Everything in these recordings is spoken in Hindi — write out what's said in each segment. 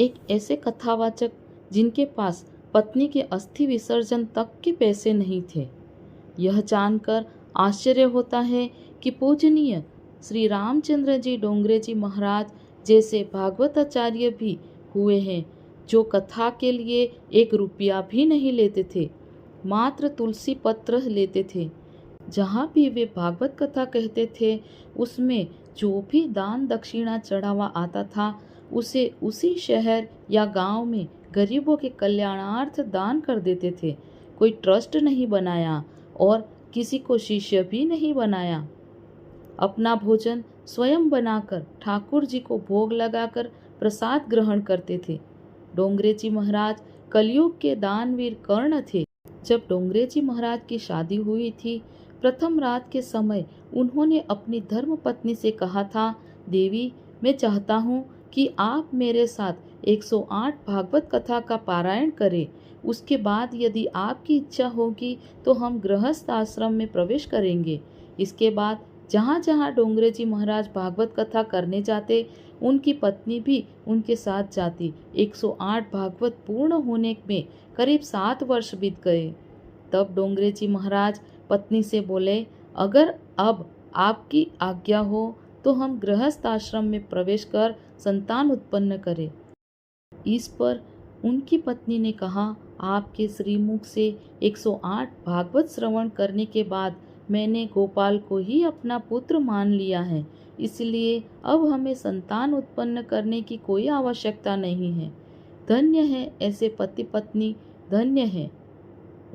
एक ऐसे कथावाचक जिनके पास पत्नी के अस्थि विसर्जन तक के पैसे नहीं थे। यह जानकर आश्चर्य होता है कि पूजनीय श्री रामचंद्र जी डोंगरे जी महाराज जैसे भागवताचार्य भी हुए हैं, जो कथा के लिए 1 रुपया भी नहीं लेते थे, मात्र तुलसी पत्र लेते थे। जहाँ भी वे भागवत कथा कहते थे, उसमें जो भी दान दक्षिणा चढ़ावा आता था, उसे उसी शहर या गांव में गरीबों के कल्याणार्थ दान कर देते थे। कोई ट्रस्ट नहीं बनाया और किसी को शिष्य भी नहीं बनाया। अपना भोजन स्वयं बनाकर ठाकुर जी को भोग लगाकर प्रसाद ग्रहण करते थे। डोंगरे जी महाराज कलयुग के दानवीर कर्ण थे। जब डोंगरे जी महाराज की शादी हुई थी, प्रथम रात के समय उन्होंने अपनी धर्म पत्नी से कहा था, देवी, मैं चाहता हूँ कि आप मेरे साथ 108 भागवत कथा का पारायण करें। उसके बाद यदि आपकी इच्छा होगी तो हम गृहस्थ आश्रम में प्रवेश करेंगे। इसके बाद जहाँ जहाँ डोंगरे जी महाराज भागवत कथा करने जाते, उनकी पत्नी भी उनके साथ जाती। 108 भागवत पूर्ण होने में करीब 7 वर्ष बीत गए। तब डोंगरे जी महाराज पत्नी से बोले, अगर अब आपकी आज्ञा हो तो हम गृहस्थ आश्रम में प्रवेश कर संतान उत्पन्न करें। इस पर उनकी पत्नी ने कहा, आपके श्रीमुख से 108 भागवत श्रवण करने के बाद मैंने गोपाल को ही अपना पुत्र मान लिया है, इसलिए अब हमें संतान उत्पन्न करने की कोई आवश्यकता नहीं है। धन्य है ऐसे पति पत्नी, धन्य है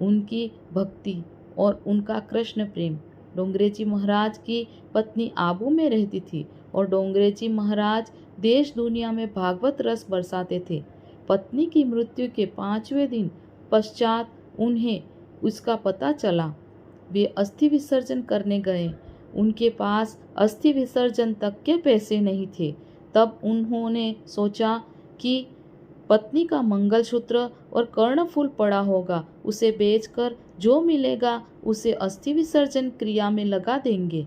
उनकी भक्ति और उनका कृष्ण प्रेम। डोंगरे जी महाराज की पत्नी आबू में रहती थी और डोंगरे जी महाराज देश दुनिया में भागवत रस बरसाते थे। पत्नी की मृत्यु के 5वें दिन पश्चात उन्हें उसका पता चला। वे अस्थि विसर्जन करने गए। उनके पास अस्थि विसर्जन तक के पैसे नहीं थे। तब उन्होंने सोचा कि पत्नी का मंगलसूत्र और कर्णफूल पड़ा होगा, उसे बेचकर जो मिलेगा उसे अस्थि विसर्जन क्रिया में लगा देंगे।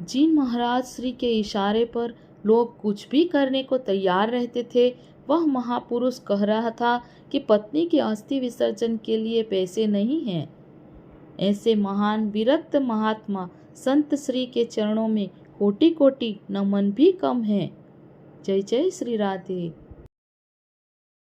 जिन महाराज श्री के इशारे पर लोग कुछ भी करने को तैयार रहते थे, वह महापुरुष कह रहा था कि पत्नी के अस्थि विसर्जन के लिए पैसे नहीं हैं। ऐसे महान विरक्त महात्मा संत श्री के चरणों में कोटि कोटि नमन भी कम है। जय जय श्री राधे।